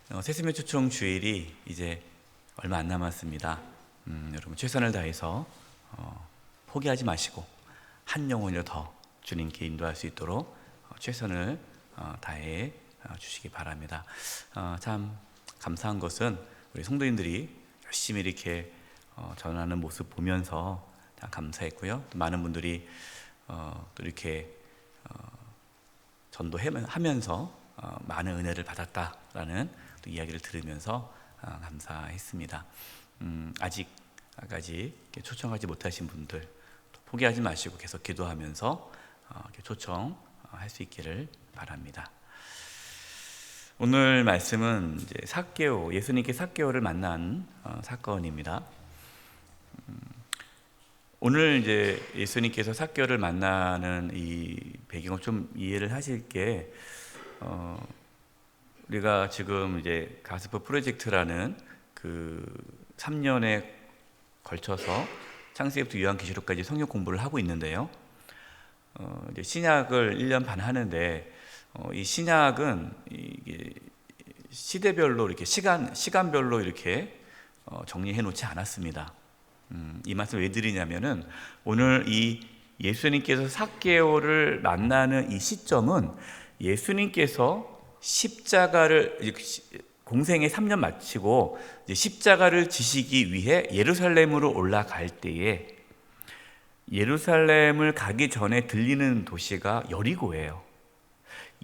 세스며 초청 주일이 이제 얼마 안 남았습니다. 여러분 최선을 다해서 포기하지 마시고 한 영혼을 더 주님께 인도할 수 있도록 최선을 다해 주시기 바랍니다. 참 감사한 것은 우리 성도님들이 열심히 이렇게 전하는 모습 보면서 참 감사했고요. 또 많은 분들이 또 이렇게 전도하면서 많은 은혜를 받았다라는 또 이야기를 들으면서 감사했습니다. 아직까지 초청하지 못하신 분들 또 포기하지 마시고 계속 기도하면서 초청할 수 있기를 바랍니다. 오늘 말씀은 이제 삭개오, 예수님께 삭개오를 만난 사건입니다. 오늘 이제 예수님께서 삭개오를 만나는 이 배경을 좀 이해를 하실 게 우리가 지금 이제 가스퍼 프로젝트라는 그 3년에 걸쳐서 창세기부터 요한계시록까지 성경 공부를 하고 있는데요. 이제 신약을 1년 반 하는데 이 신약은 이게 시대별로 이렇게 시간별로 이렇게 정리해 놓지 않았습니다. 이 말씀을 왜 드리냐면은 오늘 이 예수님께서 삭개오를 만나는 이 시점은 예수님께서 십자가를 공생의 3년 마치고 이제 십자가를 지시기 위해 예루살렘으로 올라갈 때에 예루살렘을 가기 전에 들리는 도시가 여리고예요.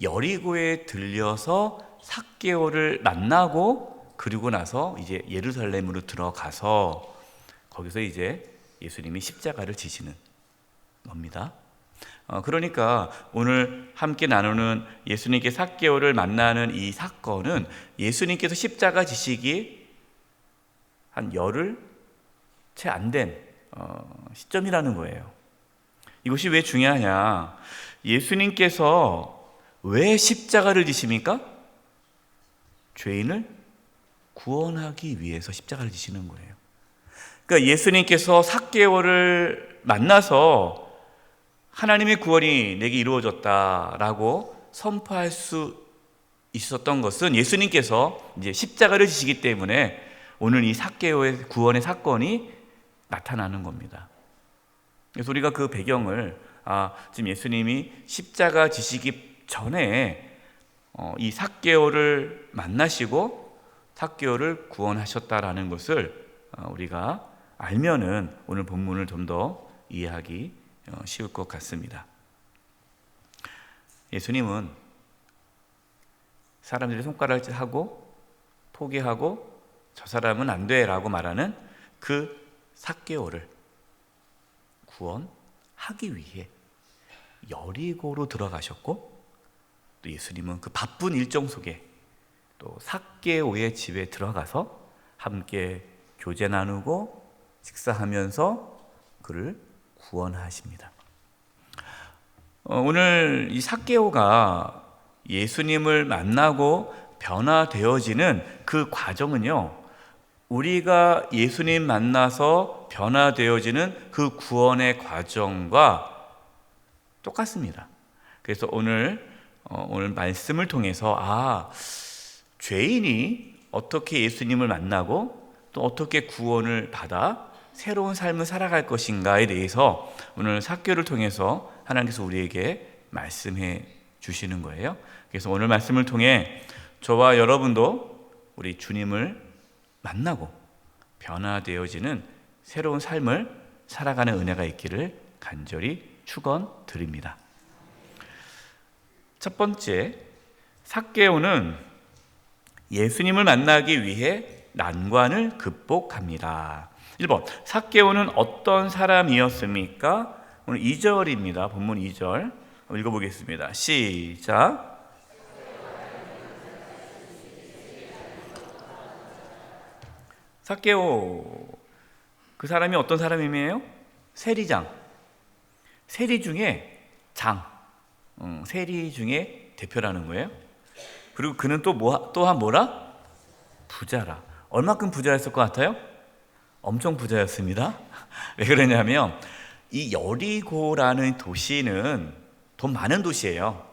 여리고에 들려서 삭개오를 만나고 그리고 나서 이제 예루살렘으로 들어가서 거기서 이제 예수님이 십자가를 지시는 겁니다. 그러니까 오늘 함께 나누는 예수님께 삭개오를 만나는 이 사건은 예수님께서 십자가 지시기 한 열흘 채 안 된 시점이라는 거예요. 이것이 왜 중요하냐? 예수님께서 왜 십자가를 지십니까? 죄인을 구원하기 위해서 십자가를 지시는 거예요. 그러니까 예수님께서 삭개오를 만나서 하나님의 구원이 내게 이루어졌다라고 선포할 수 있었던 것은 예수님께서 이제 십자가를 지시기 때문에 오늘 이 삭개오의 구원의 사건이 나타나는 겁니다. 그래서 우리가 그 배경을 지금 예수님이 십자가 지시기 전에 이 삭개오를 만나시고 삭개오를 구원하셨다라는 것을 우리가 알면은 오늘 본문을 좀 더 이해하기 쉬울 것 같습니다. 예수님은 사람들이 손가락질 하고 포기하고 저 사람은 안 돼라고 말하는 그 삭개오를 구원하기 위해 여리고로 들어가셨고 또 예수님은 그 바쁜 일정 속에 또 삭개오의 집에 들어가서 함께 교제 나누고 식사하면서 그를 구원하십니다. 오늘 이 삭개오가 예수님을 만나고 변화되어지는 그 과정은요, 우리가 예수님 만나서 변화되어지는 그 구원의 과정과 똑같습니다. 그래서 오늘 말씀을 통해서 죄인이 어떻게 예수님을 만나고 또 어떻게 구원을 받아 새로운 삶을 살아갈 것인가에 대해서 오늘 삭개오를 통해서 하나님께서 우리에게 말씀해 주시는 거예요. 그래서 오늘 말씀을 통해 저와 여러분도 우리 주님을 만나고 변화되어지는 새로운 삶을 살아가는 은혜가 있기를 간절히 축원드립니다. 첫 번째, 삭개오는 예수님을 만나기 위해 난관을 극복합니다. 1번, 삭개오는 어떤 사람이었습니까? 오늘 2절입니다. 본문 2절 읽어보겠습니다. 시작. 삭개오, 그 사람이 어떤 사람이에요? 세리장. 세리 중에 장. 세리 중에 대표라는 거예요. 그리고 그는 또한 뭐라? 부자라. 얼마큼 부자였을 것 같아요? 엄청 부자였습니다. 왜 그러냐면 이 여리고라는 도시는 돈 많은 도시예요.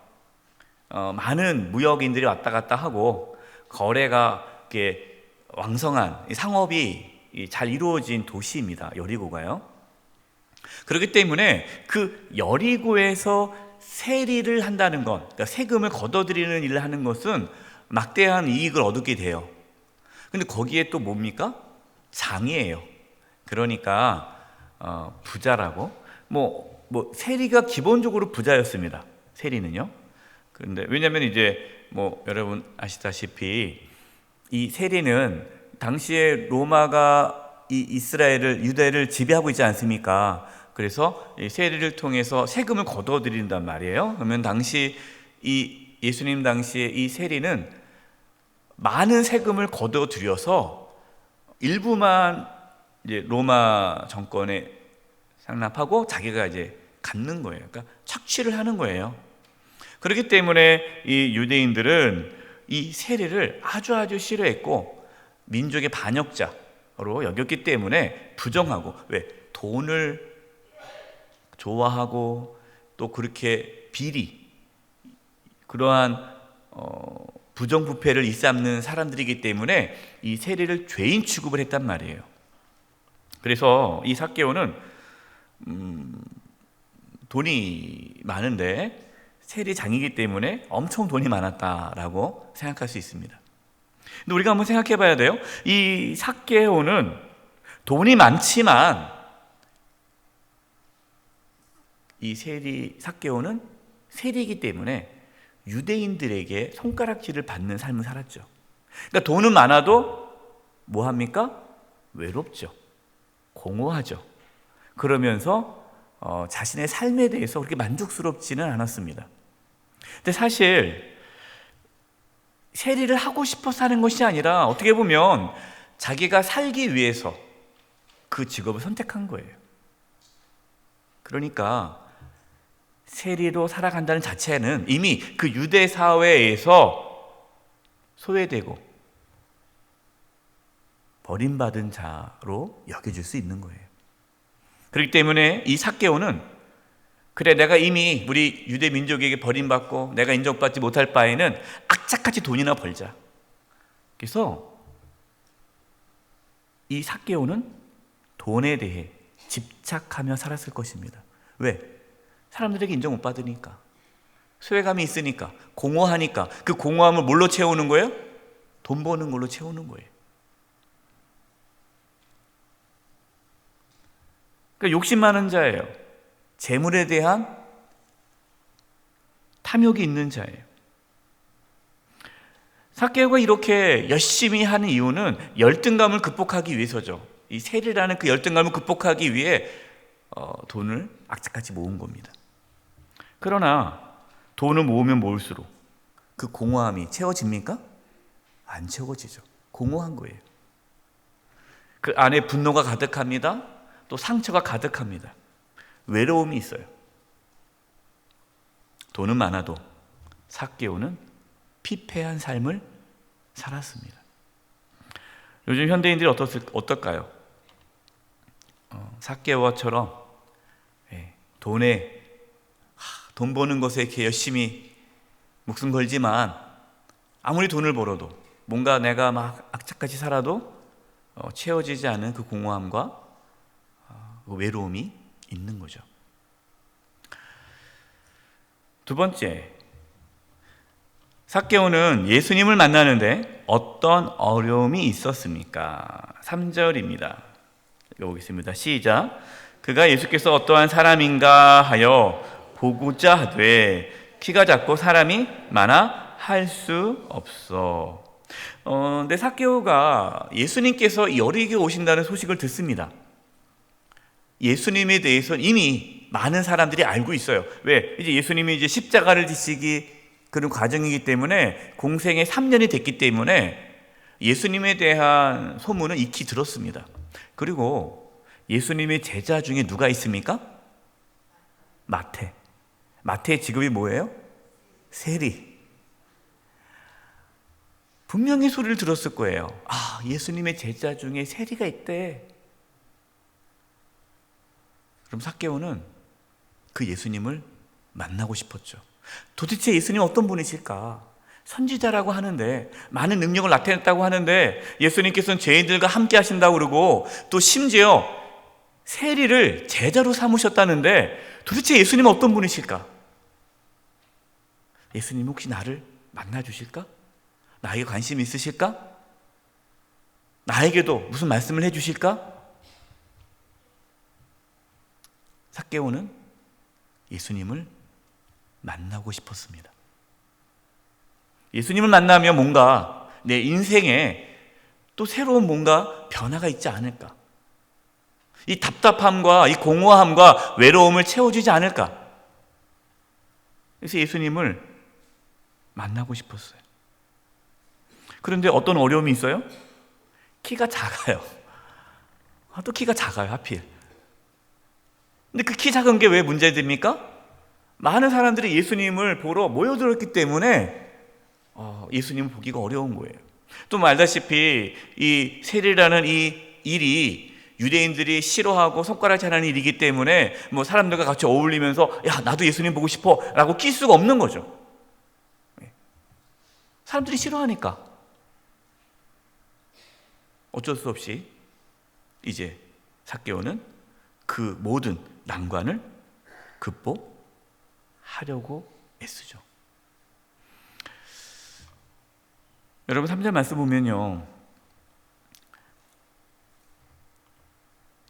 많은 무역인들이 왔다 갔다 하고 거래가 이렇게 왕성한 상업이 잘 이루어진 도시입니다. 여리고가요. 그렇기 때문에 그 여리고에서 세리를 한다는 것, 그러니까 세금을 걷어들이는 일을 하는 것은 막대한 이익을 얻게 돼요. 근데 거기에 또 뭡니까? 장이에요. 그러니까 부자라고 세리가 기본적으로 부자였습니다. 세리는요. 그런데 왜냐하면 이제 여러분 아시다시피 이 세리는 당시에 로마가 이 이스라엘을 유대를 지배하고 있지 않습니까? 그래서 이 세리를 통해서 세금을 걷어들인단 말이에요. 그러면 당시 이 예수님 당시에 이 세리는 많은 세금을 걷어들여서 일부만 이제 로마 정권에 상납하고 자기가 이제 갖는 거예요. 그러니까 착취를 하는 거예요. 그렇기 때문에 이 유대인들은 이 세리를 아주 싫어했고 민족의 반역자로 여겼기 때문에 부정하고, 왜? 돈을 좋아하고 또 그렇게 비리, 그러한 부정부패를 일삼는 사람들이기 때문에 이 세리를 죄인 취급을 했단 말이에요. 그래서 이 삭개오는 돈이 많은데 세리장이기 때문에 엄청 돈이 많았다라고 생각할 수 있습니다. 근데 우리가 한번 생각해 봐야 돼요. 이 삭개오는 돈이 많지만 이 삭개오는 세리이기 때문에 유대인들에게 손가락질을 받는 삶을 살았죠. 그러니까 돈은 많아도 뭐 합니까? 외롭죠. 공허하죠. 그러면서 자신의 삶에 대해서 그렇게 만족스럽지는 않았습니다. 근데 사실 세리를 하고 싶어서 하는 것이 아니라 어떻게 보면 자기가 살기 위해서 그 직업을 선택한 거예요. 그러니까 세리로 살아간다는 자체는 이미 그 유대 사회에서 소외되고 버림받은 자로 여겨질 수 있는 거예요. 그렇기 때문에 이 삭개오는, 그래 내가 이미 우리 유대 민족에게 버림받고 내가 인정받지 못할 바에는 악착같이 돈이나 벌자. 그래서 이 삭개오는 돈에 대해 집착하며 살았을 것입니다. 왜? 사람들에게 인정 못 받으니까, 소외감이 있으니까, 공허하니까. 그 공허함을 뭘로 채우는 거예요? 돈 버는 걸로 채우는 거예요. 그러니까 욕심 많은 자예요. 재물에 대한 탐욕이 있는 자예요. 삭개오가 이렇게 열심히 하는 이유는 열등감을 극복하기 위해서죠. 이 세리라는 그 열등감을 극복하기 위해 돈을 악착같이 모은 겁니다. 그러나 돈을 모으면 모을수록 그 공허함이 채워집니까? 안 채워지죠. 공허한 거예요. 그 안에 분노가 가득합니다. 또 상처가 가득합니다. 외로움이 있어요. 돈은 많아도 삭개오는 피폐한 삶을 살았습니다. 요즘 현대인들이 어떨까요? 삭개오처럼 돈 버는 것에 이렇게 열심히 목숨 걸지만 아무리 돈을 벌어도 뭔가 내가 막 악착같이 살아도 채워지지 않은 그 공허함과 그 외로움이 있는 거죠. 두 번째, 삭개오는 예수님을 만나는데 어떤 어려움이 있었습니까? 3절입니다. 읽어보겠습니다. 시작. 그가 예수께서 어떠한 사람인가 하여 보고자 하되 키가 작고 사람이 많아 할 수 없어. 근데 삭개오가 예수님께서 여리고에 오신다는 소식을 듣습니다. 예수님에 대해서 이미 많은 사람들이 알고 있어요. 왜? 이제 예수님이 이제 십자가를 지시기 그런 과정이기 때문에 공생에 3년이 됐기 때문에 예수님에 대한 소문은 익히 들었습니다. 그리고 예수님의 제자 중에 누가 있습니까? 마태의 직업이 뭐예요? 세리. 분명히 소리를 들었을 거예요. 예수님의 제자 중에 세리가 있대. 그럼 삭개오는 그 예수님을 만나고 싶었죠. 도대체 예수님 어떤 분이실까? 선지자라고 하는데, 많은 능력을 나타냈다고 하는데, 예수님께서는 죄인들과 함께 하신다고 그러고, 또 심지어 세리를 제자로 삼으셨다는데, 도대체 예수님은 어떤 분이실까? 예수님 혹시 나를 만나주실까? 나에게 관심이 있으실까? 나에게도 무슨 말씀을 해주실까? 삭개오는 예수님을 만나고 싶었습니다. 예수님을 만나면 뭔가 내 인생에 또 새로운 뭔가 변화가 있지 않을까? 이 답답함과 이 공허함과 외로움을 채워주지 않을까? 그래서 예수님을 만나고 싶었어요. 그런데 어떤 어려움이 있어요? 키가 작아요. 또 키가 작아요, 하필. 근데 그 키 작은 게 왜 문제됩니까? 많은 사람들이 예수님을 보러 모여들었기 때문에 예수님을 보기가 어려운 거예요. 또 알다시피 이 세례라는 이 일이 유대인들이 싫어하고 손가락질 하는 일이기 때문에 뭐 사람들과 같이 어울리면서 야, 나도 예수님 보고 싶어 라고 낄 수가 없는 거죠. 사람들이 싫어하니까 어쩔 수 없이 이제 삭개오는 그 모든 난관을 극복하려고 애쓰죠. 여러분 3절 말씀 보면요,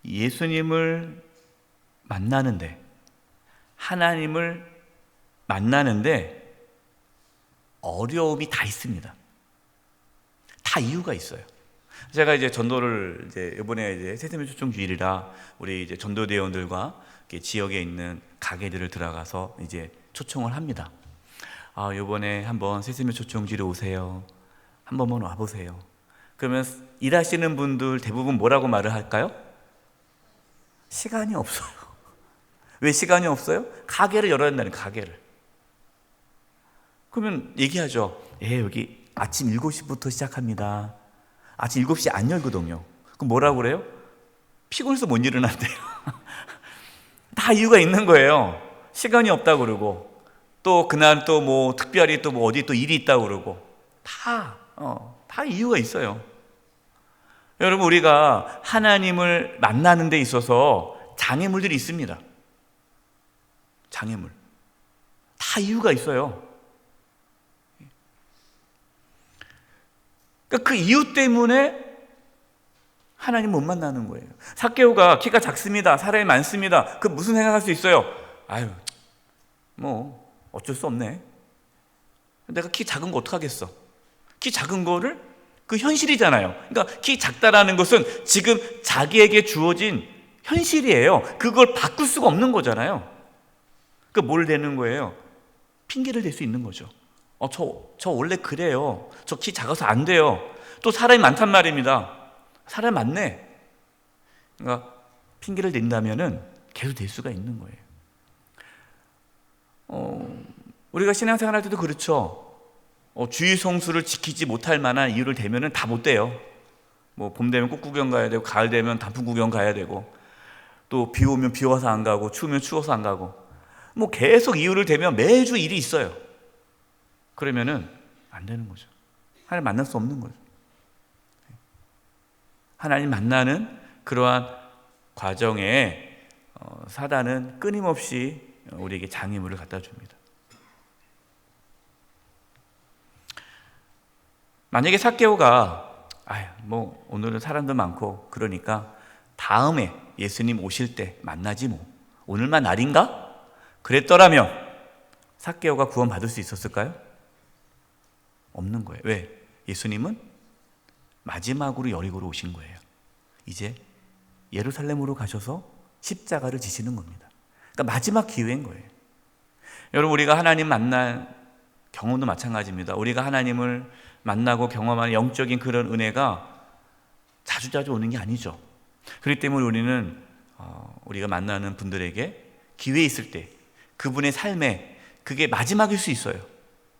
예수님을 만나는데, 하나님을 만나는데 어려움이 다 있습니다. 다 이유가 있어요. 제가 이제 전도를 이번에 새세미 초청 주일이라 우리 이제 전도대원들과 지역에 있는 가게들을 들어가서 이제 초청을 합니다. 이번에 한번 새세미 초청 주일에 오세요. 한 번만 와보세요. 그러면 일하시는 분들 대부분 뭐라고 말을 할까요? 시간이 없어요. 왜 시간이 없어요? 가게를 열어야 된다는, 가게를. 그러면 얘기하죠. 여기 아침 7시부터 시작합니다. 아침 7시 안 열거든요. 그럼 뭐라고 그래요? 피곤해서 못 일어난대요. 다 이유가 있는 거예요. 시간이 없다고 그러고, 또 그날 또 뭐 특별히 또 뭐 어디 또 일이 있다고 그러고, 다 이유가 있어요. 여러분, 우리가 하나님을 만나는 데 있어서 장애물들이 있습니다. 장애물. 다 이유가 있어요. 그러니까 그 이유 때문에 하나님 못 만나는 거예요. 삭개오가 키가 작습니다. 사람이 많습니다. 그 무슨 생각할 수 있어요? 뭐 어쩔 수 없네. 내가 키 작은 거 어떡하겠어? 키 작은 거를, 그 현실이잖아요. 그러니까 키 작다라는 것은 지금 자기에게 주어진 현실이에요. 그걸 바꿀 수가 없는 거잖아요. 그러니까 뭘 대는 거예요? 핑계를 댈 수 있는 거죠. 저 원래 그래요. 저 키 작아서 안 돼요. 또 사람이 많단 말입니다. 사람이 많네. 그러니까 핑계를 댄다면은 계속 될 수가 있는 거예요. 우리가 신앙생활 할 때도 그렇죠. 주의 성수를 지키지 못할 만한 이유를 대면은 다 못 돼요. 뭐 봄 되면 꽃 구경 가야 되고, 가을 되면 단풍 구경 가야 되고, 또 비 오면 비 와서 안 가고, 추우면 추워서 안 가고, 뭐 계속 이유를 대면 매주 일이 있어요. 그러면은 안 되는 거죠. 하나님 만날 수 없는 거죠. 하나님 만나는 그러한 과정에 사단은 끊임없이 우리에게 장애물을 갖다 줍니다. 만약에 삭개오가 뭐 오늘은 사람도 많고 그러니까 다음에 예수님 오실 때 만나지 뭐, 오늘만 날인가? 그랬더라면 삭개오가 구원받을 수 있었을까요? 없는 거예요. 왜? 예수님은 마지막으로 여리고로 오신 거예요. 이제 예루살렘으로 가셔서 십자가를 지시는 겁니다. 그러니까 마지막 기회인 거예요. 여러분, 우리가 하나님 만날 경험도 마찬가지입니다. 우리가 하나님을 만나고 경험하는 영적인 그런 은혜가 자주자주 오는 게 아니죠. 그렇기 때문에 우리는 우리가 만나는 분들에게 기회 있을 때 그분의 삶에 그게 마지막일 수 있어요.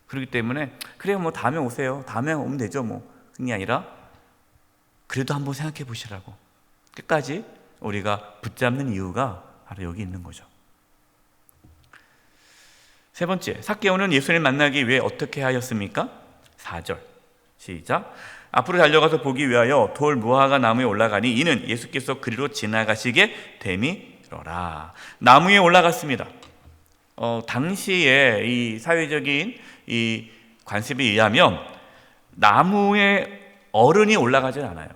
그렇기 때문에 그래요, 뭐 다음에 오세요, 다음에 오면 되죠, 뭐 그게 아니라 그래도 한번 생각해 보시라고 끝까지 우리가 붙잡는 이유가 바로 여기 있는 거죠. 세 번째, 삭개오는 예수님을 만나기 위해 어떻게 하였습니까? 4절 시작. 앞으로 달려가서 보기 위하여 돌 무화과 나무에 올라가니 이는 예수께서 그리로 지나가시게 됨이로라. 나무에 올라갔습니다. 당시에 이 사회적인 이 관습에 의하면 나무에 어른이 올라가질 않아요.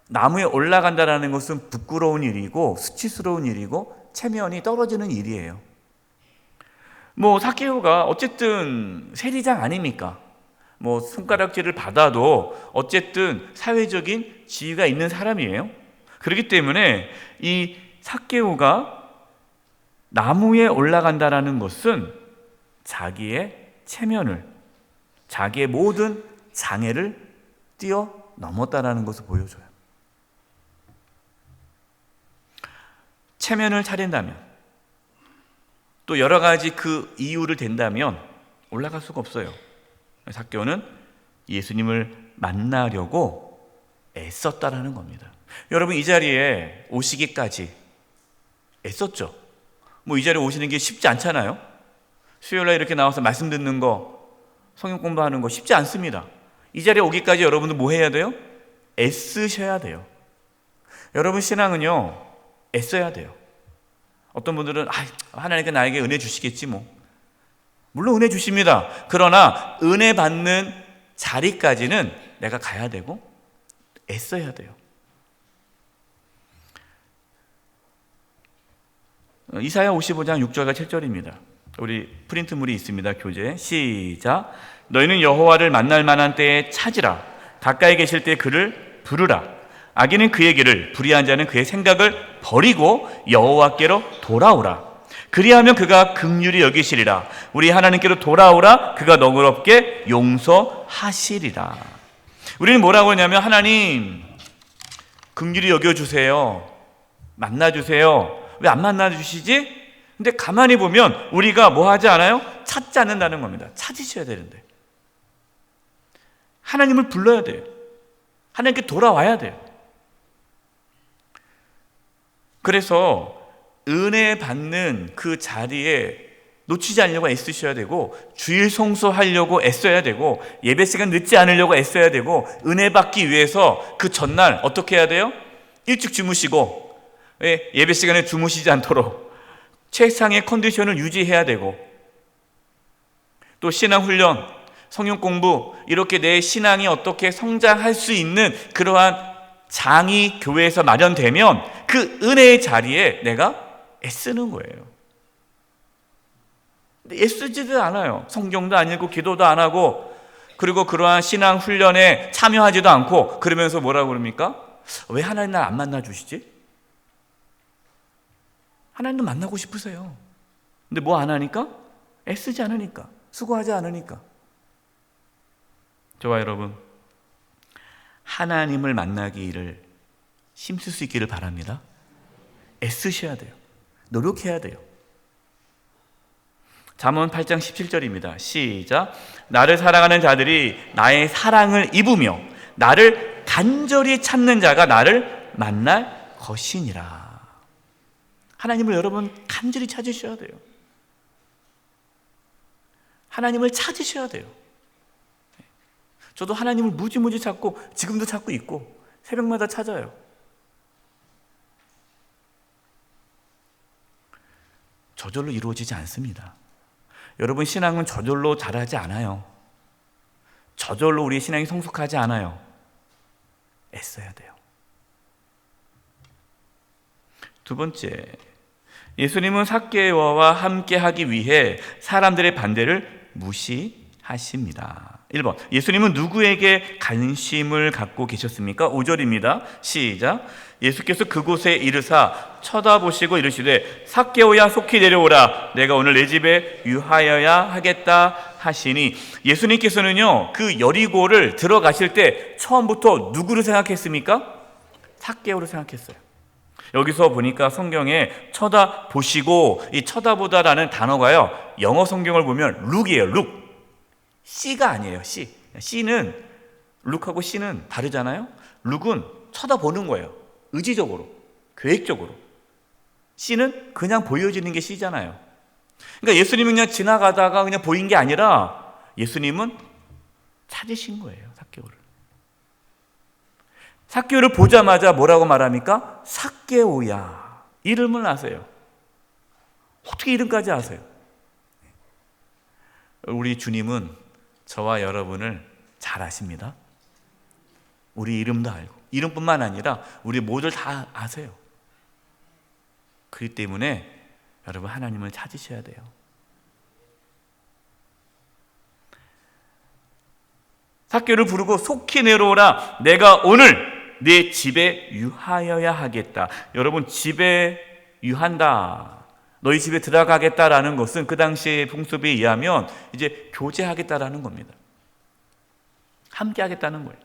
나무에 올라간다는 것은 부끄러운 일이고 수치스러운 일이고 체면이 떨어지는 일이에요. 삭개오가 어쨌든 세리장 아닙니까? 손가락질을 받아도 어쨌든 사회적인 지위가 있는 사람이에요. 그렇기 때문에 이 삭개오가 나무에 올라간다라는 것은 자기의 체면을, 자기의 모든 장애를 뛰어넘었다라는 것을 보여줘요. 체면을 차린다면, 또 여러 가지 그 이유를 댄다면 올라갈 수가 없어요. 삭개오는 예수님을 만나려고 애썼다라는 겁니다. 여러분, 이 자리에 오시기까지 애썼죠. 이 자리에 오시는 게 쉽지 않잖아요. 수요일날 이렇게 나와서 말씀 듣는 거, 성경 공부하는 거 쉽지 않습니다. 이 자리에 오기까지 여러분들 뭐 해야 돼요? 애쓰셔야 돼요. 여러분, 신앙은요, 애써야 돼요. 어떤 분들은 하나님께 나에게 은혜 주시겠지 물론 은혜 주십니다. 그러나 은혜 받는 자리까지는 내가 가야 되고 애써야 돼요. 이사야 55장 6절과 7절입니다. 우리 프린트물이 있습니다. 교재 시작. 너희는 여호와를 만날 만한 때에 찾으라. 가까이 계실 때 그를 부르라. 악인은 그의 길을, 불의한 자는 그의 생각을 버리고 여호와께로 돌아오라. 그리하면 그가 긍휼히 여기시리라. 우리 하나님께로 돌아오라. 그가 너그럽게 용서하시리라. 우리는 뭐라고 하냐면, 하나님 긍휼히 여겨주세요. 만나주세요. 왜 안 만나주시지? 근데 가만히 보면 우리가 뭐 하지 않아요? 찾지 않는다는 겁니다. 찾으셔야 되는데 하나님을 불러야 돼요. 하나님께 돌아와야 돼요. 그래서 은혜 받는 그 자리에 놓치지 않으려고 애쓰셔야 되고, 주일 성수하려고 애써야 되고, 예배 시간 늦지 않으려고 애써야 되고, 은혜 받기 위해서 그 전날 어떻게 해야 돼요? 일찍 주무시고, 예배 시간에 주무시지 않도록 최상의 컨디션을 유지해야 되고, 또 신앙훈련, 성경 공부, 이렇게 내 신앙이 어떻게 성장할 수 있는 그러한 장이 교회에서 마련되면 그 은혜의 자리에 내가 애쓰는 거예요. 근데 애쓰지도 않아요. 성경도 안 읽고 기도도 안 하고, 그리고 그러한 신앙 훈련에 참여하지도 않고, 그러면서 뭐라고 그럽니까? 왜 하나님 날 안 만나주시지? 하나님도 만나고 싶으세요. 근데 뭐 안 하니까? 애쓰지 않으니까, 수고하지 않으니까. 저와 여러분, 하나님을 만나기를 힘쓸 수 있기를 바랍니다. 애쓰셔야 돼요. 노력해야 돼요. 잠언 8장 17절입니다. 시작. 나를 사랑하는 자들이 나의 사랑을 입으며 나를 간절히 찾는 자가 나를 만날 것이니라. 하나님을 여러분 간절히 찾으셔야 돼요. 하나님을 찾으셔야 돼요. 저도 하나님을 무지무지 찾고 지금도 찾고 있고 새벽마다 찾아요. 저절로 이루어지지 않습니다. 여러분, 신앙은 저절로 자라지 않아요. 저절로 우리의 신앙이 성숙하지 않아요. 애써야 돼요. 두 번째, 예수님은 삭개오와 함께 하기 위해 사람들의 반대를 무시하십니다. 1번, 예수님은 누구에게 관심을 갖고 계셨습니까? 5절입니다. 시작. 예수께서 그곳에 이르사 쳐다보시고 이르시되 삭개오야 속히 내려오라. 내가 오늘 내 집에 유하여야 하겠다 하시니, 예수님께서는요, 그 여리고를 들어가실 때 처음부터 누구를 생각했습니까? 삭개오를 생각했어요. 여기서 보니까 성경에 쳐다보시고, 이 쳐다보다라는 단어가요, 영어 성경을 보면 룩이에요. 룩. C가 아니에요. C는, 룩하고 C는 다르잖아요. 룩은 쳐다보는 거예요. 의지적으로, 계획적으로. C는 그냥 보여지는 게 C잖아요. 그러니까 예수님은 그냥 지나가다가 그냥 보인 게 아니라 예수님은 찾으신 거예요. 삭개오를. 삭개오를 보자마자 뭐라고 말합니까? 삭개오야. 이름을 아세요. 어떻게 이름까지 아세요? 우리 주님은 저와 여러분을 잘 아십니다. 우리 이름도 알고, 이름뿐만 아니라 우리 모두를 다 아세요. 그렇기 때문에 여러분 하나님을 찾으셔야 돼요. 삭개오를 부르고 속히 내려오라. 내가 오늘 내 집에 유하여야 하겠다. 여러분, 집에 유한다, 너희 집에 들어가겠다라는 것은 그 당시의 풍습에 의하면 이제 교제하겠다라는 겁니다. 함께 하겠다는 거예요.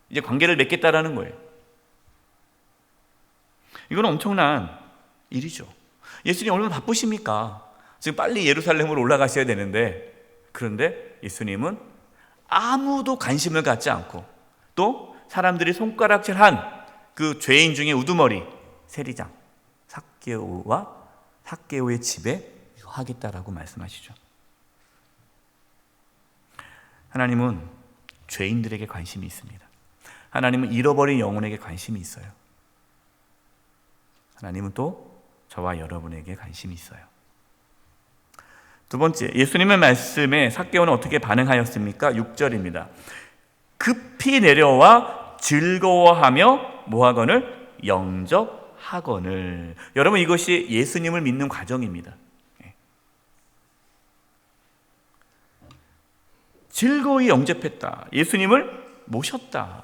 이제 관계를 맺겠다라는 거예요. 이건 엄청난 일이죠. 예수님 얼마나 바쁘십니까? 지금 빨리 예루살렘으로 올라가셔야 되는데, 그런데 예수님은 아무도 관심을 갖지 않고 또 사람들이 손가락질한 그 죄인 중에 우두머리 세리장 삭개오의 집에 유하겠다라고 말씀하시죠. 하나님은 죄인들에게 관심이 있습니다. 하나님은 잃어버린 영혼에게 관심이 있어요. 하나님은 또 저와 여러분에게 관심이 있어요. 두 번째, 예수님의 말씀에 삭개오는 어떻게 반응하였습니까? 6절입니다. 급히 내려와 즐거워하며 뭐하거늘? 영접하거늘. 여러분, 이것이 예수님을 믿는 과정입니다. 즐거이 영접했다. 예수님을 모셨다.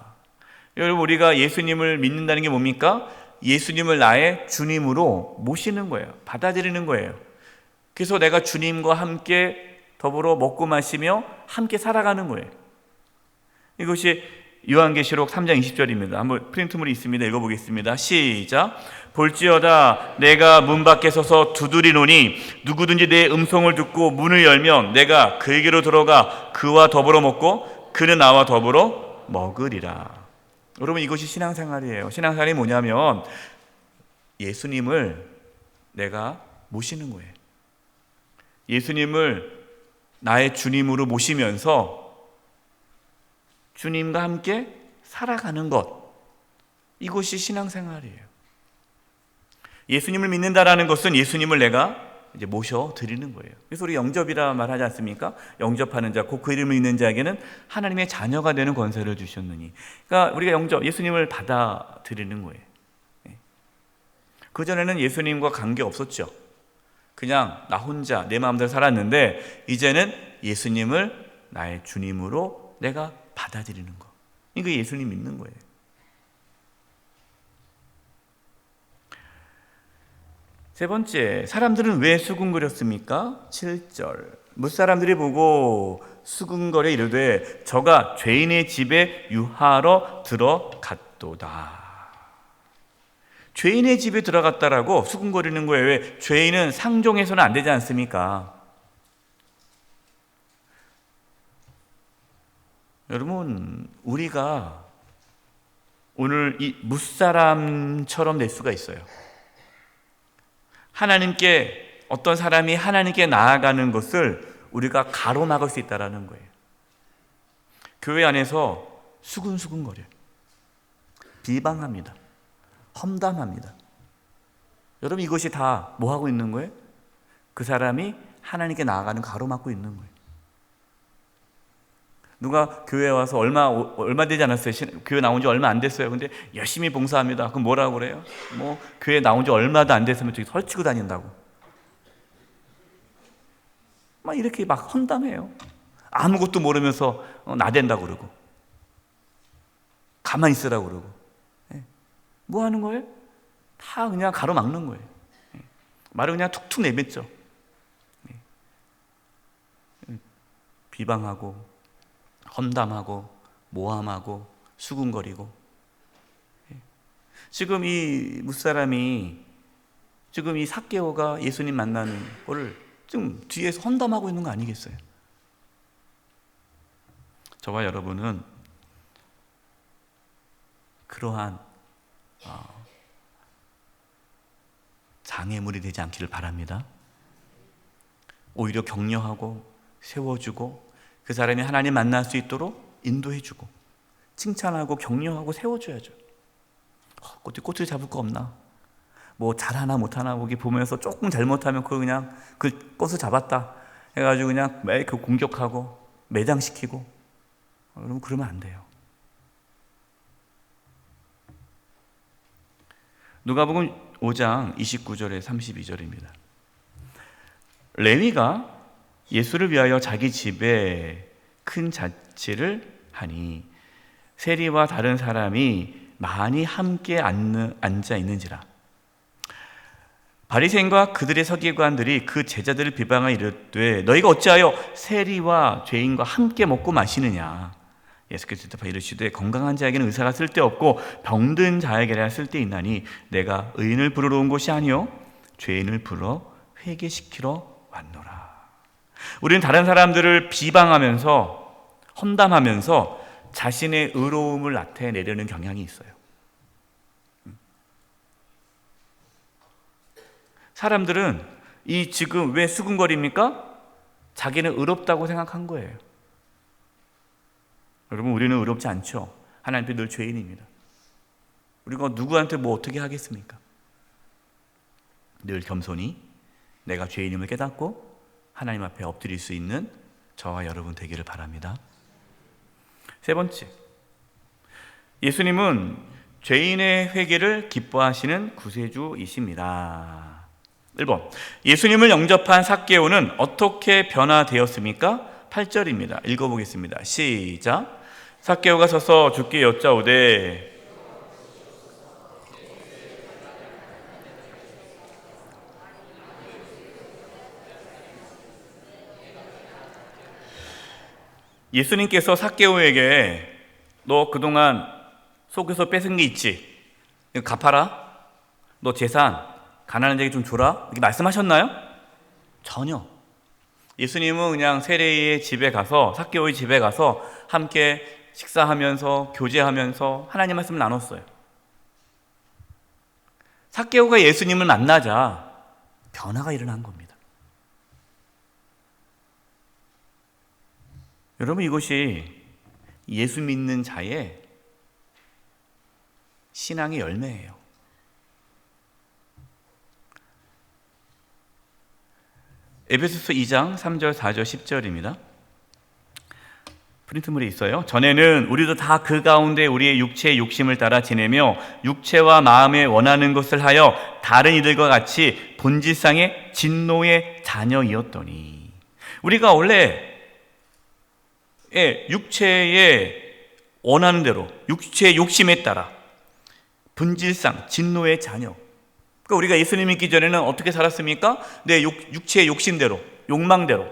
여러분, 우리가 예수님을 믿는다는 게 뭡니까? 예수님을 나의 주님으로 모시는 거예요. 받아들이는 거예요. 그래서 내가 주님과 함께 더불어 먹고 마시며 함께 살아가는 거예요. 이것이 요한계시록 3장 20절입니다. 한번 프린트물이 있습니다. 읽어보겠습니다. 시작. 볼지어다 내가 문 밖에 서서 두드리노니 누구든지 내 음성을 듣고 문을 열면 내가 그에게로 들어가 그와 더불어 먹고 그는 나와 더불어 먹으리라. 여러분, 이것이 신앙생활이에요. 신앙생활이 뭐냐면 예수님을 내가 모시는 거예요. 예수님을 나의 주님으로 모시면서 주님과 함께 살아가는 것, 이것이 신앙생활이에요. 예수님을 믿는다라는 것은 예수님을 내가 이제 모셔 드리는 거예요. 그래서 우리 영접이라 말하지 않습니까? 영접하는 자, 곧 그 이름을 믿는 자에게는 하나님의 자녀가 되는 권세를 주셨느니. 그러니까 우리가 예수님을 받아들이는 거예요. 그전에는 예수님과 관계 없었죠. 그냥 나 혼자 내 마음대로 살았는데, 이제는 예수님을 나의 주님으로 내가 받아들이는 거, 이거 예수님 믿는 거예요. 세 번째, 사람들은 왜 수군거렸습니까? 7절, 무사람들이 보고 수군거려 이르되 저가 죄인의 집에 유하러 들어갔도다. 죄인의 집에 들어갔다라고 수군거리는 거예요. 왜? 죄인은 상종해서는 안 되지 않습니까? 여러분, 우리가 오늘 이 무사람처럼 될 수가 있어요. 하나님께, 어떤 사람이 하나님께 나아가는 것을 우리가 가로막을 수 있다는 거예요. 교회 안에서 수근수근거려요. 비방합니다. 험담합니다. 여러분, 이것이 다 뭐 하고 있는 거예요? 그 사람이 하나님께 나아가는 가로막고 있는 거예요. 누가 교회에 와서 얼마 되지 않았어요. 교회 나온 지 얼마 안 됐어요. 근데 열심히 봉사합니다. 그럼 뭐라고 그래요? 뭐 교회 나온 지 얼마도 안 됐으면 저기 설치고 다닌다고. 막 이렇게 막 험담해요. 아무것도 모르면서 나댄다고 그러고, 가만히 있으라고 그러고. 뭐 하는 거예요? 다 그냥 가로막는 거예요. 말을 그냥 툭툭 내뱉죠. 비방하고 험담하고 모함하고 수군거리고. 지금 이 무사람이, 지금 이 삭개오가 예수님 만나는 거를 지금 뒤에서 험담하고 있는 거 아니겠어요? 저와 여러분은 그러한 장애물이 되지 않기를 바랍니다. 오히려 격려하고 세워주고 그 사람이 하나님 만날 수 있도록 인도해주고 칭찬하고 격려하고 세워줘야죠. 어떻게 꼬투리 잡을 거 없나? 뭐 잘하나 못하나 거기 보면서 조금 잘못하면 그거 그냥 그 꽃을 잡았다 해가지고 그냥 매일 그 공격하고 매장시키고, 여러분 그러면 안 돼요. 누가복음 5장 29절에 32절입니다. 레위가 예수를 위하여 자기 집에 큰 잔치를 하니 세리와 다른 사람이 많이 함께 앉아 있는지라. 바리새인과 그들의 서기관들이 그 제자들을 비방하여 이르되 너희가 어찌하여 세리와 죄인과 함께 먹고 마시느냐. 예수께서 대답하여 이르시되 건강한 자에게는 의사가 쓸데없고 병든 자에게나 쓸데있나니 내가 의인을 부르러 온 것이 아니요 죄인을 부르러 회개시키러 왔노라. 우리는 다른 사람들을 비방하면서 험담하면서 자신의 의로움을 나타내려는 경향이 있어요. 사람들은 이 지금 왜 수근거립니까? 자기는 의롭다고 생각한 거예요. 여러분, 우리는 의롭지 않죠. 하나님 앞에 늘 죄인입니다. 우리가 누구한테 뭐 어떻게 하겠습니까? 늘 겸손히 내가 죄인임을 깨닫고 하나님 앞에 엎드릴 수 있는 저와 여러분 되기를 바랍니다. 세 번째, 예수님은 죄인의 회개를 기뻐하시는 구세주이십니다. 1번, 예수님을 영접한 삭개오는 어떻게 변화되었습니까? 8절입니다. 읽어보겠습니다. 시작. 삭개오가 서서 주께 여짜오되 예수님께서 삭개오에게 너 그동안 속에서 뺏은 게 있지? 이거 갚아라. 너 재산 가난한 자에게 좀 줘라. 이렇게 말씀하셨나요? 전혀. 예수님은 그냥 세례의 집에 가서, 삭개오의 집에 가서 함께 식사하면서 교제하면서 하나님 말씀을 나눴어요. 삭개오가 예수님을 만나자 변화가 일어난 겁니다. 여러분, 이것이 예수 믿는 자의 신앙의 열매예요. 에베소서 2장 3절, 4절, 10절입니다. 프린트물이 있어요. 전에는 우리도 다 그 가운데 우리의 육체의 욕심을 따라 지내며 육체와 마음에 원하는 것을 하여 다른 이들과 같이 본질상의 진노의 자녀이었더니. 우리가 원래 육체의 원하는 대로 육체의 욕심에 따라 본질상 진노의 자녀. 그러니까 우리가 예수님 믿기 전에는 어떻게 살았습니까? 내 육체의 욕심대로, 욕망대로,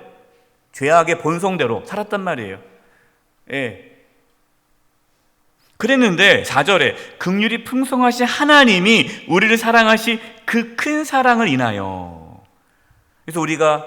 죄악의 본성대로 살았단 말이에요. 그랬는데 4절에 긍휼이 풍성하신 하나님이 우리를 사랑하신 그 큰 사랑을 인하여, 그래서 우리가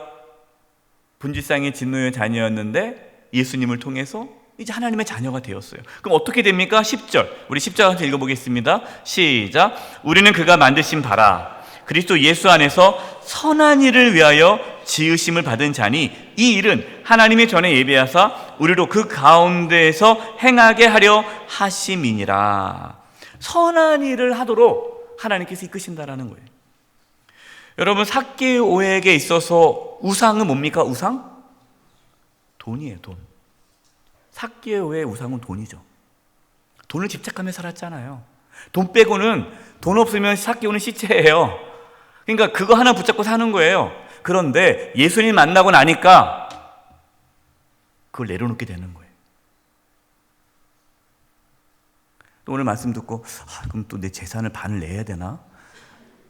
본질상의 진노의 자녀였는데 예수님을 통해서 이제 하나님의 자녀가 되었어요. 그럼 어떻게 됩니까? 10절, 우리 10절부터 읽어보겠습니다. 시작. 우리는 그가 만드신 바라 그리스도 예수 안에서 선한 일을 위하여 지으심을 받은 자니 이 일은 하나님이 전에 예비하사 우리로 그 가운데에서 행하게 하려 하심이니라. 선한 일을 하도록 하나님께서 이끄신다라는 거예요. 여러분, 삭개오에게 있어서 우상은 뭡니까? 우상? 돈이에요, 돈. 삭개오의 우상은 돈이죠. 돈을 집착하며 살았잖아요. 돈 빼고는, 돈 없으면 삭개오는 시체예요. 그러니까 그거 하나 붙잡고 사는 거예요. 그런데 예수님 만나고 나니까 그걸 내려놓게 되는 거예요. 또 오늘 말씀 듣고 그럼 또 내 재산을 반을 내야 되나?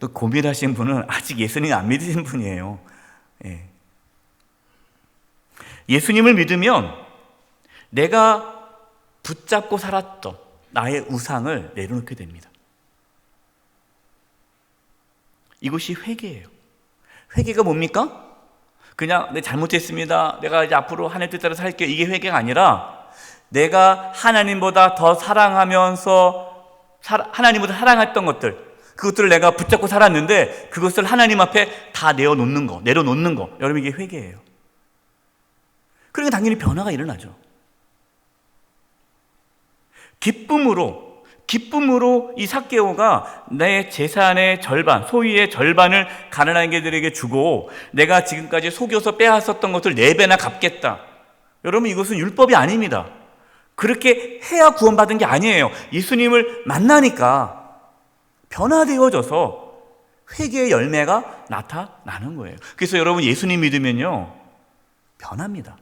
또 고민하신 분은 아직 예수님 안 믿으신 분이에요. 예수님을 믿으면 내가 붙잡고 살았던 나의 우상을 내려놓게 됩니다. 이것이 회개예요. 회개가 뭡니까? 그냥 내 잘못했습니다, 내가 이제 앞으로 하나님 뜻대로 살게요, 이게 회개가 아니라 내가 하나님보다 더 사랑하면서 하나님보다 사랑했던 것들, 그것들을 내가 붙잡고 살았는데 그것을 하나님 앞에 다 내려놓는 거, 여러분, 이게 회개예요. 그러니까 당연히 변화가 일어나죠. 기쁨으로 이 삭개오가 내 재산의 절반, 소유의 절반을 가난한 이들에게 주고 내가 지금까지 속여서 빼앗았던 것을 4배나 갚겠다. 여러분, 이것은 율법이 아닙니다. 그렇게 해야 구원받은 게 아니에요. 예수님을 만나니까 변화되어져서 회개의 열매가 나타나는 거예요. 그래서 여러분, 예수님 믿으면요, 변합니다.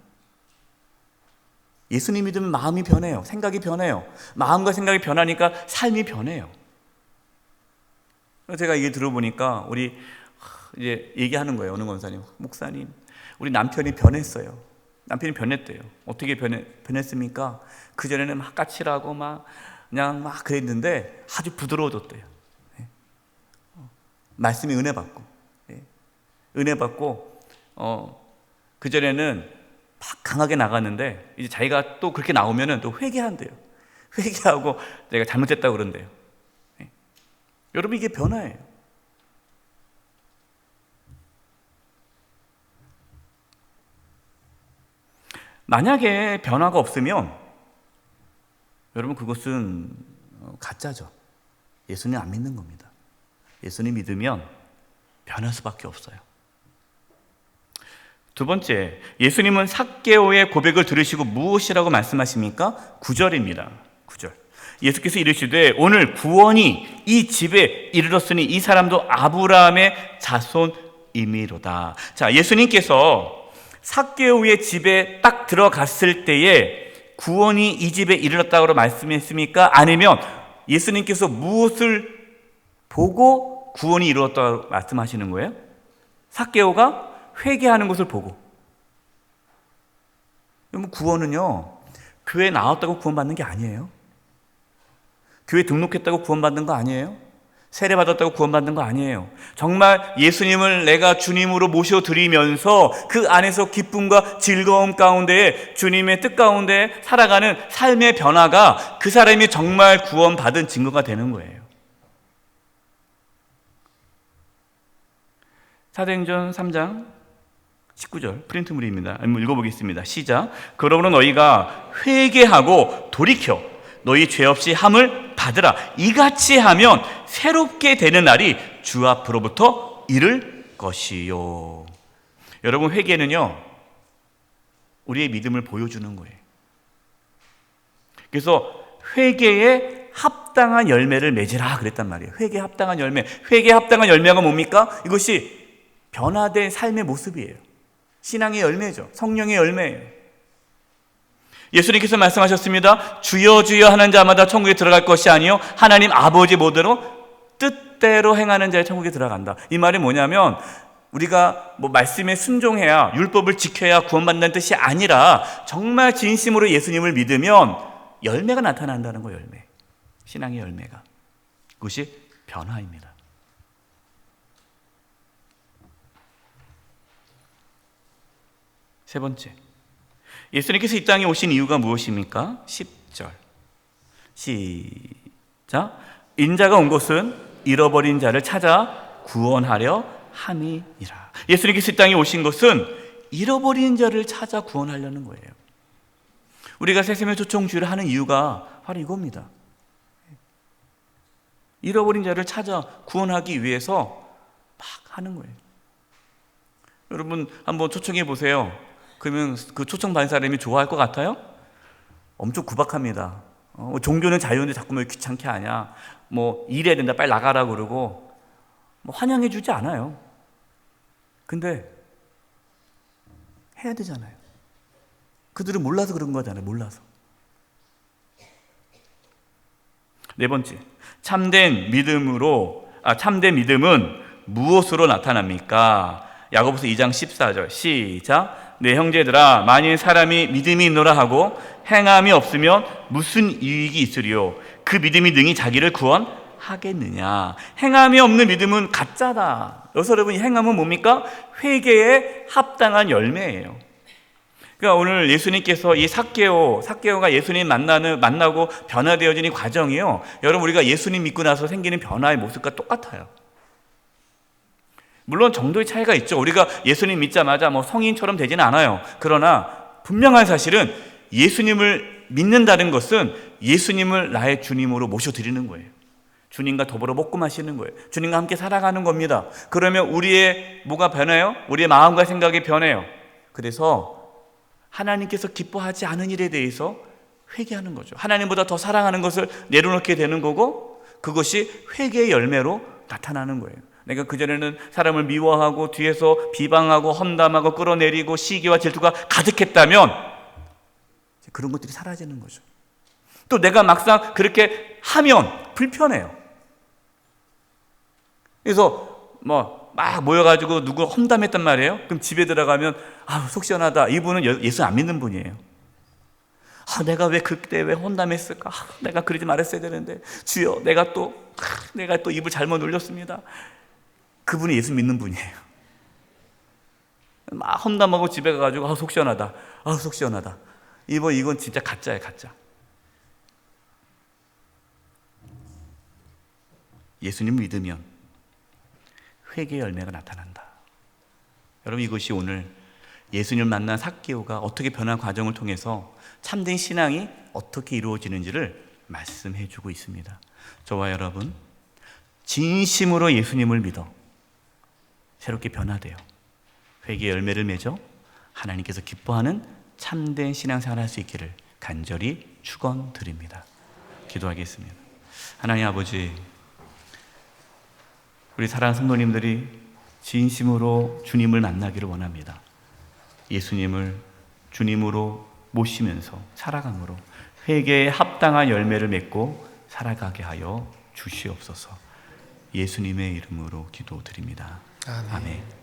예수님 믿으면 마음이 변해요. 생각이 변해요. 마음과 생각이 변하니까 삶이 변해요. 제가 이게 들어보니까 우리 이제 얘기하는 거예요. 어느 권사님, 목사님, 우리 남편이 변했어요. 남편이 변했대요. 어떻게 변했습니까? 그전에는 막 까칠하고 그냥 그랬는데 아주 부드러워졌대요. 말씀이 은혜 받고, 그전에는 막 강하게 나갔는데 이제 자기가 또 그렇게 나오면은 또 회개한대요. 회개하고 내가 잘못했다고 그런대요. 여러분, 이게 변화예요. 만약에 변화가 없으면 여러분, 그것은 가짜죠. 예수님 안 믿는 겁니다. 예수님 믿으면 변할 수밖에 없어요. 두 번째, 예수님은 삭개오의 고백을 들으시고 무엇이라고 말씀하십니까? 9절입니다. 9절. 예수께서 이르시되 오늘 구원이 이 집에 이르렀으니 이 사람도 아브라함의 자손이미로다. 자, 예수님께서 삭개오의 집에 딱 들어갔을 때에 구원이 이 집에 이르렀다고 말씀했습니까? 아니면 예수님께서 무엇을 보고 구원이 이루어졌다고 말씀하시는 거예요? 삭개오가 회개하는 것을 보고. 여러분, 구원은요, 교회에 나왔다고 구원받는 게 아니에요. 교회 등록했다고 구원받는 거 아니에요. 세례받았다고 구원받는 거 아니에요. 정말 예수님을 내가 주님으로 모셔드리면서 그 안에서 기쁨과 즐거움 가운데, 주님의 뜻 가운데 살아가는 삶의 변화가 그 사람이 정말 구원받은 증거가 되는 거예요. 사도행전 3장 19절 프린트물입니다. 한번 읽어보겠습니다. 시작. 그러므로 너희가 회개하고 돌이켜 너희 죄 없이 함을 받으라. 이같이 하면 새롭게 되는 날이 주 앞으로부터 이를 것이요. 여러분, 회개는요, 우리의 믿음을 보여주는 거예요. 그래서 회개에 합당한 열매를 맺으라 그랬단 말이에요. 회개에 합당한 열매. 회개에 합당한 열매가 뭡니까? 이것이 변화된 삶의 모습이에요. 신앙의 열매죠. 성령의 열매예요. 예수님께서 말씀하셨습니다. 주여 주여 하는 자마다 천국에 들어갈 것이 아니요 하나님 아버지 모대로 뜻대로 행하는 자의 천국에 들어간다. 이 말이 뭐냐면 우리가 말씀에 순종해야, 율법을 지켜야 구원받는다는 뜻이 아니라 정말 진심으로 예수님을 믿으면 열매가 나타난다는 거예요. 열매. 신앙의 열매가. 그것이 변화입니다. 세 번째, 예수님께서 이 땅에 오신 이유가 무엇입니까? 10절 시작. 인자가 온 것은 잃어버린 자를 찾아 구원하려 함이니라. 예수님께서 이 땅에 오신 것은 잃어버린 자를 찾아 구원하려는 거예요. 우리가 새샘의 초청주의를 하는 이유가 바로 이겁니다. 잃어버린 자를 찾아 구원하기 위해서 막 하는 거예요. 여러분, 한번 초청해 보세요. 그러면 그 초청 받은 사람이 좋아할 것 같아요? 엄청 구박합니다. 종교는 자유인데 자꾸 왜 귀찮게 하냐, 일해야 된다, 빨리 나가라 그러고 환영해 주지 않아요. 근데 해야 되잖아요. 그들은 몰라서 그런 거잖아요. 몰라서. 네 번째, 참된 믿음은 무엇으로 나타납니까? 야고보서 2장 14절 시작. 내 형제들아, 만일 사람이 믿음이 있노라 하고 행함이 없으면 무슨 유익이 있으리요? 그 믿음이 능히 자기를 구원하겠느냐? 행함이 없는 믿음은 가짜다. 여기서 여러분, 이 행함은 뭡니까? 회개에 합당한 열매예요. 그러니까 오늘 예수님께서 이 삭개오가 예수님 만나고 변화되어지는 이 과정이요, 여러분, 우리가 예수님 믿고 나서 생기는 변화의 모습과 똑같아요. 물론 정도의 차이가 있죠. 우리가 예수님 믿자마자 성인처럼 되지는 않아요. 그러나 분명한 사실은 예수님을 믿는다는 것은 예수님을 나의 주님으로 모셔드리는 거예요. 주님과 더불어 먹고 마시는 거예요. 주님과 함께 살아가는 겁니다. 그러면 우리의 뭐가 변해요? 우리의 마음과 생각이 변해요. 그래서 하나님께서 기뻐하지 않은 일에 대해서 회개하는 거죠. 하나님보다 더 사랑하는 것을 내려놓게 되는 거고, 그것이 회개의 열매로 나타나는 거예요. 내가 그전에는 사람을 미워하고 뒤에서 비방하고 험담하고 끌어내리고 시기와 질투가 가득했다면 그런 것들이 사라지는 거죠. 또 내가 막상 그렇게 하면 불편해요. 그래서 막 모여가지고 누구 험담했단 말이에요. 그럼 집에 들어가면 속 시원하다. 이분은 예수 안 믿는 분이에요. 내가 왜 그때 왜 험담했을까? 내가 그러지 말았어야 되는데 주여, 내가 또 입을 잘못 놀렸습니다. 그분이 예수 믿는 분이에요. 막 험담하고 집에 가가지고 속 시원하다. 속 시원하다. 이건 진짜 가짜예요, 가짜. 예수님 믿으면 회개의 열매가 나타난다. 여러분, 이것이 오늘 예수님을 만난 삭개오가 어떻게 변한 과정을 통해서 참된 신앙이 어떻게 이루어지는지를 말씀해 주고 있습니다. 저와 여러분, 진심으로 예수님을 믿어 새롭게 변화되어 회개의 열매를 맺어 하나님께서 기뻐하는 참된 신앙생활 할 수 있기를 간절히 축원드립니다. 기도하겠습니다. 하나님 아버지, 우리 사랑하는 성도님들이 진심으로 주님을 만나기를 원합니다. 예수님을 주님으로 모시면서 살아감으로 회개에 합당한 열매를 맺고 살아가게 하여 주시옵소서. 예수님의 이름으로 기도드립니다. 아멘.